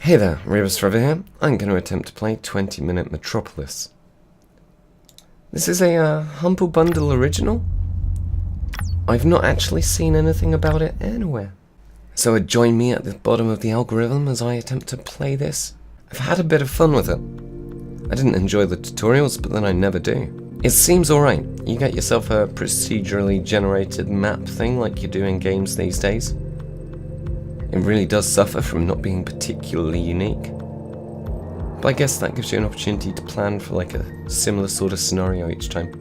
Hey there, Rebus here. I'm going to attempt to play 20-minute Metropolis. This is a Humble Bundle original. I've not actually seen anything about it anywhere. So join me at the bottom of the algorithm as I attempt to play this. I've had a bit of fun with it. I didn't enjoy the tutorials, but then I never do. It seems alright. You get yourself a procedurally generated map thing like you do in games these days. It really does suffer from not being particularly unique. But I guess that gives you an opportunity to plan for like a similar sort of scenario each time.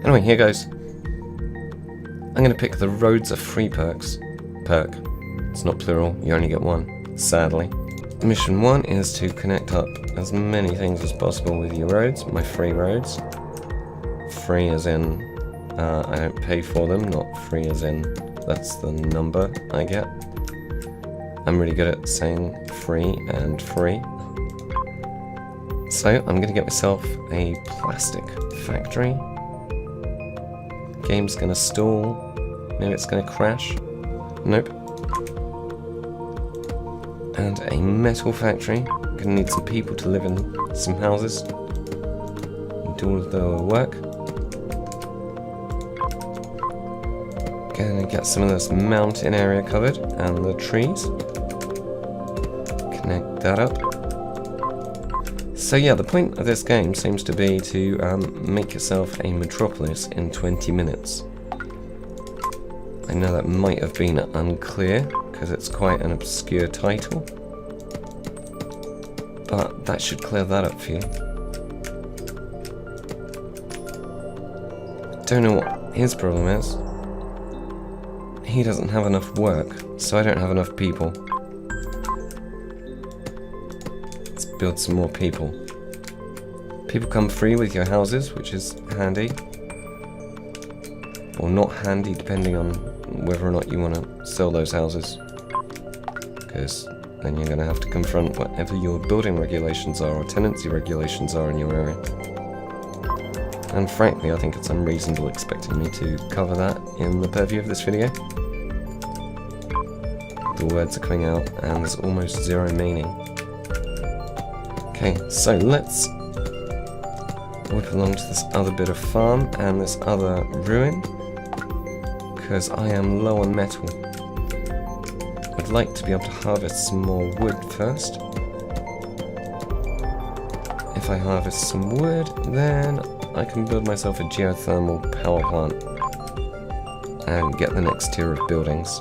Anyway, here goes. I'm going to pick the roads are free perks. Perk. It's not plural, you only get one, sadly. Mission 1 is to connect up as many things as possible with your roads, my free roads. Free as in, I don't pay for them, not free as in, that's the number I get. I'm really good at saying free and free. So I'm going to get myself a plastic factory. Game's going to stall. Maybe it's going to crash. Nope. And a metal factory. Going to need some people to live in some houses. Do all of the work. Going to get some of this mountain area covered and the trees. Connect that up. So yeah, the point of this game seems to be to make yourself a metropolis in 20 minutes. I know that might have been unclear, because it's quite an obscure title. But that should clear that up for you. Don't know what his problem is. He doesn't have enough work, so I don't have enough people. Let's build some more people. People come free with your houses, which is handy. Or not handy, depending on whether or not you want to sell those houses. Because then you're going to have to confront whatever your building regulations are or tenancy regulations are in your area. And frankly, I think it's unreasonable expecting me to cover that in the purview of this video. The words are coming out and there's almost zero meaning. Okay, so let's whip along to this other bit of farm and this other ruin, because I am low on metal. I'd like to be able to harvest some more wood first. If I harvest some wood, then I can build myself a geothermal power plant and get the next tier of buildings.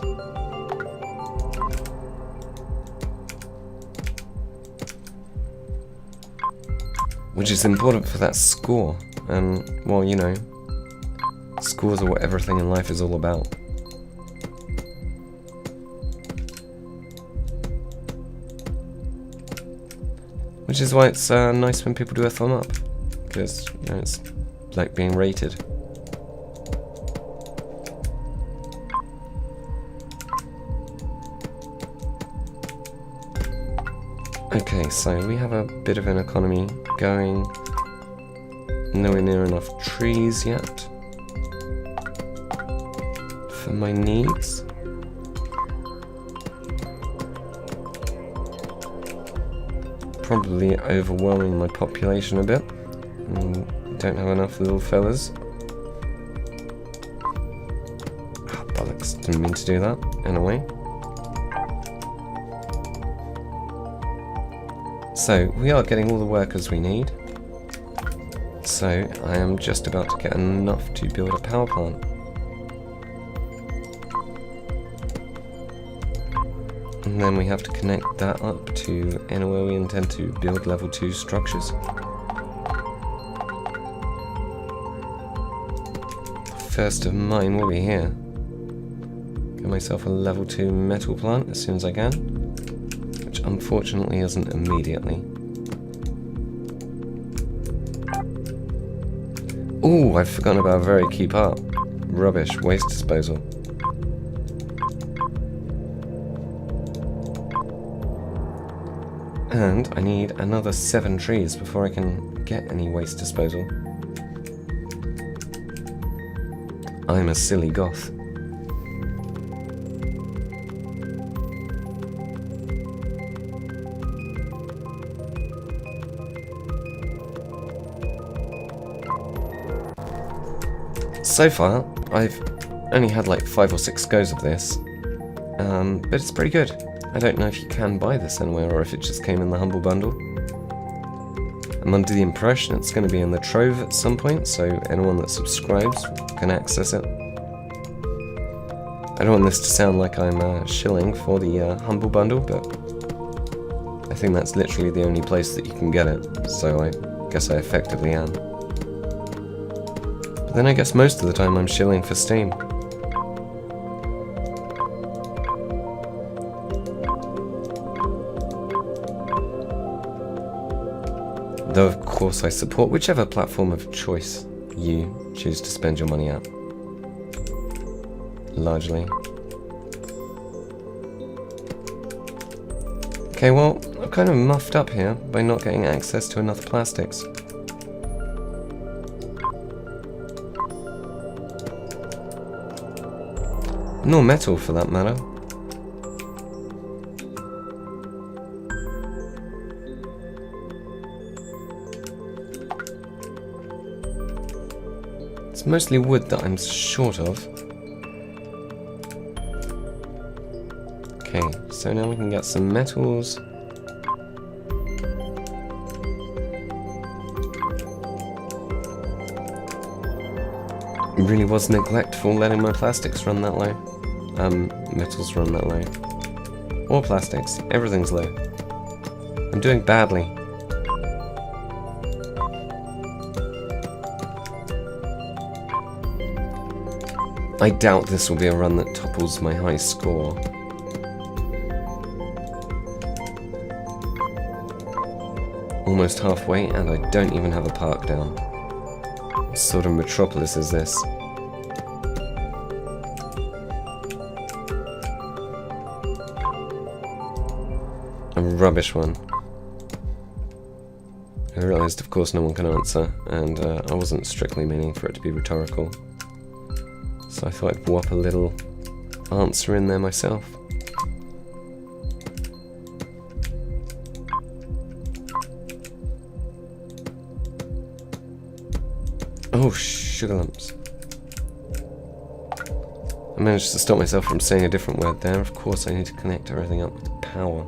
Which is important for that score, and, well, you know, scores are what everything in life is all about. Which is why it's nice when people do a thumb up, because, you know, it's like being rated. Okay, so we have a bit of an economy going. Nowhere near enough trees yet for my needs. Probably overwhelming my population a bit. Don't have enough little fellas. Oh, bollocks, didn't mean to do that. Anyway. So, we are getting all the workers we need. So, I am just about to get enough to build a power plant. And then we have to connect that up to anywhere we intend to build level 2 structures. First of mine will be here. Get myself a level 2 metal plant as soon as I can. Which unfortunately isn't immediately. Ooh, I've forgotten about a very key part. Rubbish, waste disposal. And I need another 7 trees before I can get any waste disposal. I'm a silly goth. So far, I've only had like 5 or 6 goes of this, but it's pretty good. I don't know if you can buy this anywhere or if it just came in the Humble Bundle. I'm under the impression it's going to be in the Trove at some point, so anyone that subscribes can access it. I don't want this to sound like I'm shilling for the Humble Bundle, but I think that's literally the only place that you can get it, so I guess I effectively am. But then I guess most of the time I'm shilling for Steam. Though of course I support whichever platform of choice you choose to spend your money at. Largely. Okay, well, I'm kind of muffed up here by not getting access to enough plastics. Nor metal, for that matter. It's mostly wood that I'm short of. Okay, so now we can get some metals. It really was neglectful letting my plastics run that low. Metals run that low. Or plastics, everything's low. I'm doing badly. I doubt this will be a run that topples my high score. Almost halfway, and I don't even have a park down. What sort of Metropolis is this? A rubbish one. I realised, of course, no one can answer, and I wasn't strictly meaning for it to be rhetorical. So I thought I'd whop a little answer in there myself. Oh, sugar lumps. I managed to stop myself from saying a different word there. Of course I need to connect everything up with power.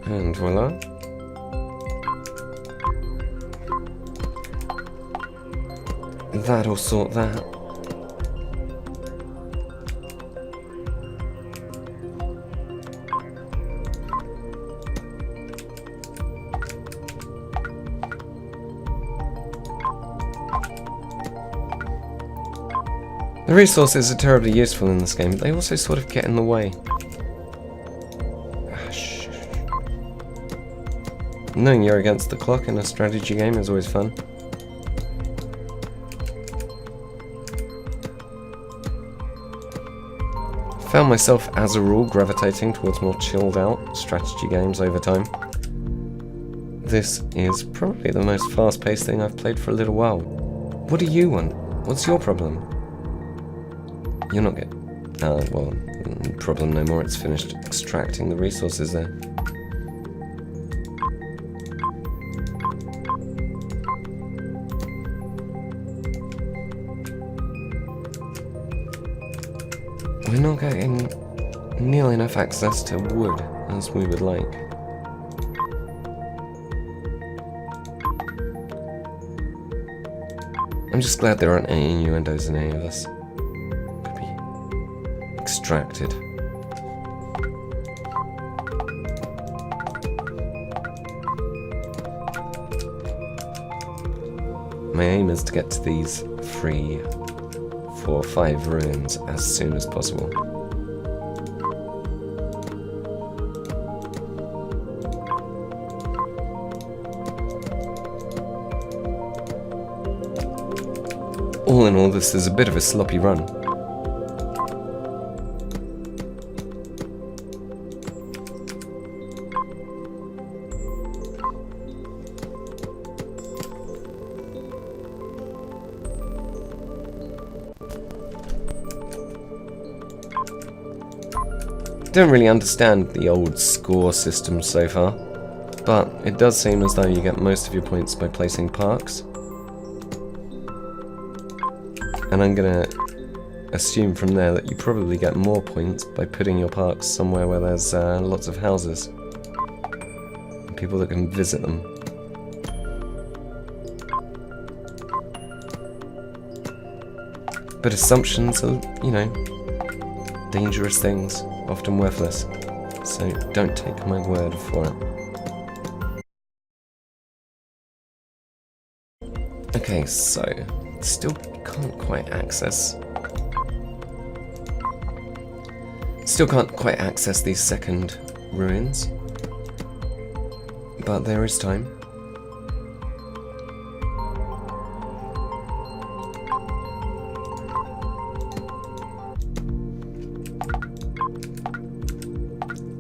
And voila. That'll sort that. The resources are terribly useful in this game, but they also sort of get in the way. Knowing you're against the clock in a strategy game is always fun. Found myself, as a rule, gravitating towards more chilled out strategy games over time. This is probably the most fast-paced thing I've played for a little while. What do you want? What's your problem? You're not good. Well, problem no more, it's finished extracting the resources there. We're not getting nearly enough access to wood as we would like. I'm just glad there aren't any innuendos in any of this. Could be extracted. My aim is to get to these 3, 4, 5 ruins as soon as possible. All in all, this is a bit of a sloppy run. don't really understand the old score system so far, but it does seem as though you get most of your points by placing parks. And I'm gonna assume from there that you probably get more points by putting your parks somewhere where there's lots of houses and people that can visit them. But assumptions are, you know, dangerous things, often worthless, so don't take my word for it. Okay, so still can't quite access these second ruins, but there is time.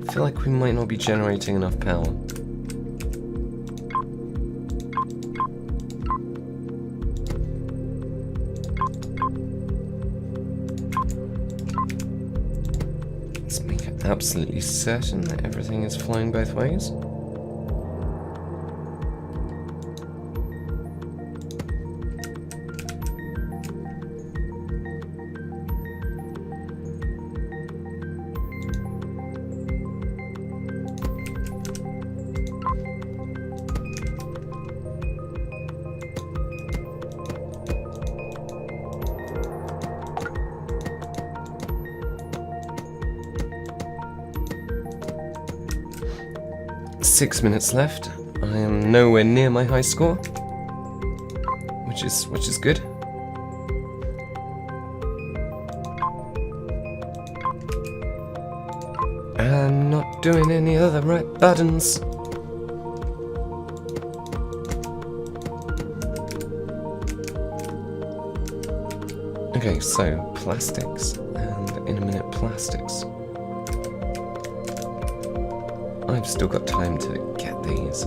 I feel like we might not be generating enough power. Let's make it absolutely certain that everything is flying both ways. Six minutes left. I am nowhere near my high score, which is good. And not doing any of the right buttons. Okay, so plastics, and in a minute plastics. I've still got time to get these.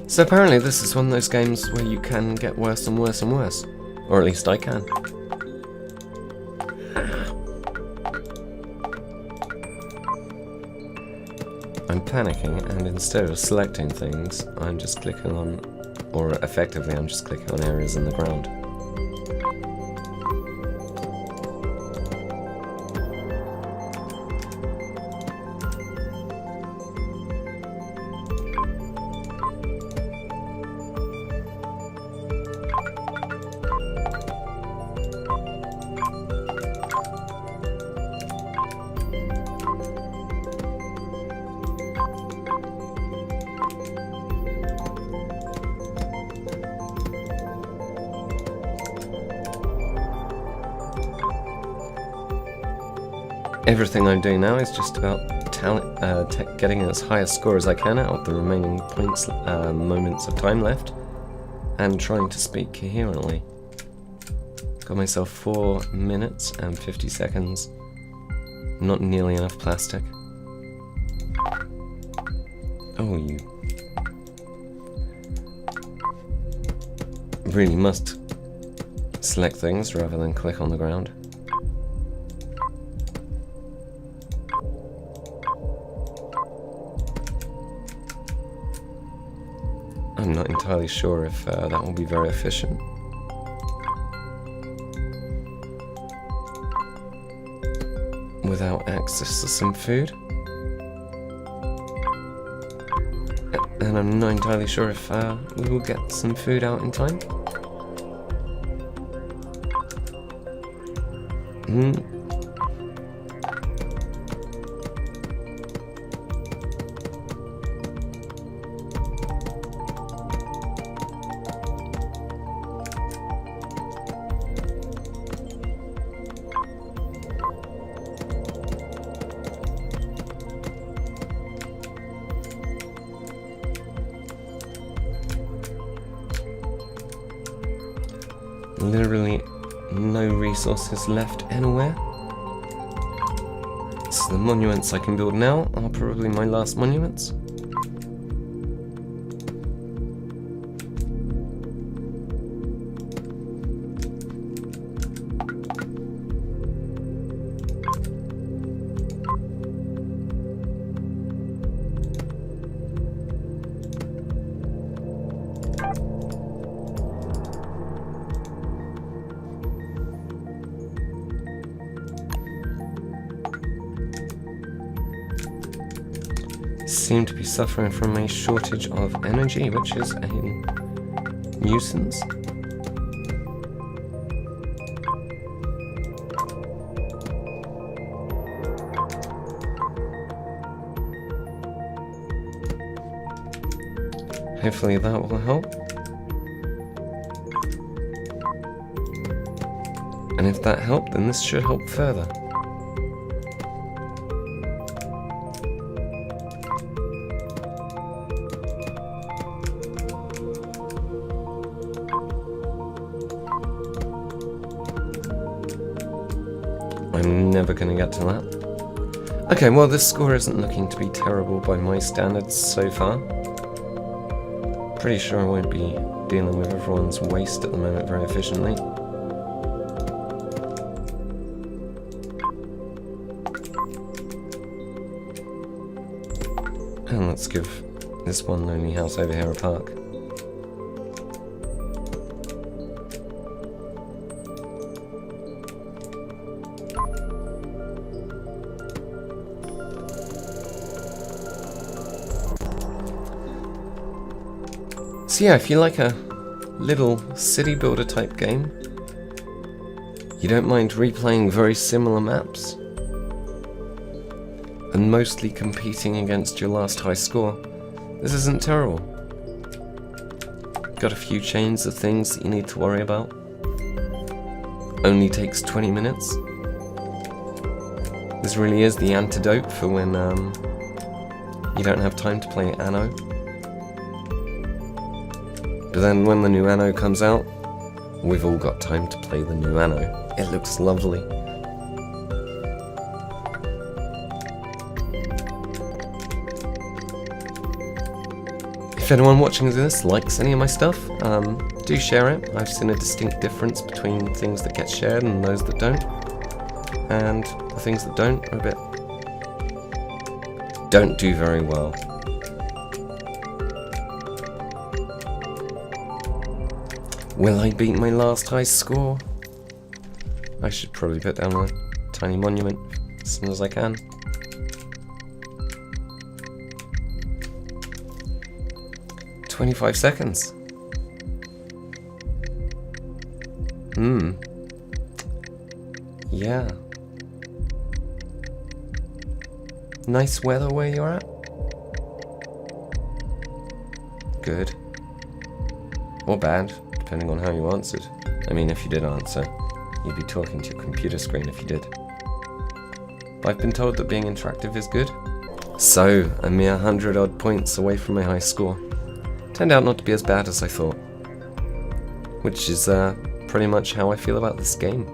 So apparently this is one of those games where you can get worse and worse and worse. Or at least I can. I'm panicking, and instead of selecting things, I'm just clicking on, or effectively I'm just clicking on areas in the ground. Everything I'm doing now is just about getting as high a score as I can out of the remaining points, moments of time left, and trying to speak coherently. Got myself 4 minutes and 50 seconds. Not nearly enough plastic. Oh, you really must select things rather than click on the ground. I'm not entirely sure if that will be very efficient. Without access to some food. And I'm not entirely sure if we will get some food out in time. Literally no resources left anywhere. So the monuments I can build now are probably my last monuments. Seem to be suffering from a shortage of energy, which is a nuisance. Hopefully that will help. And if that helped, then this should help further. I'm never going to get to that. Okay, well this score isn't looking to be terrible by my standards so far. Pretty sure I won't be dealing with everyone's waste at the moment very efficiently. And let's give this one lonely house over here a park. So yeah, if you like a little city builder type game, you don't mind replaying very similar maps, and mostly competing against your last high score, this isn't terrible. Got a few chains of things that you need to worry about. Only takes 20 minutes. This really is the antidote for when you don't have time to play Anno. But then when the new Anno comes out, we've all got time to play the new Anno. It looks lovely. If anyone watching this likes any of my stuff, do share it. I've seen a distinct difference between things that get shared and those that don't. And the things that don't are don't do very well. Will I beat my last high score? I should probably put down a tiny monument as soon as I can. "25 seconds. Yeah. Nice weather where you're at? Good. Or bad, depending on how you answered. I mean, if you did answer, you'd be talking to your computer screen if you did. I've been told that being interactive is good. So, a mere 100 odd points away from my high score. Turned out not to be as bad as I thought. Which is pretty much how I feel about this game.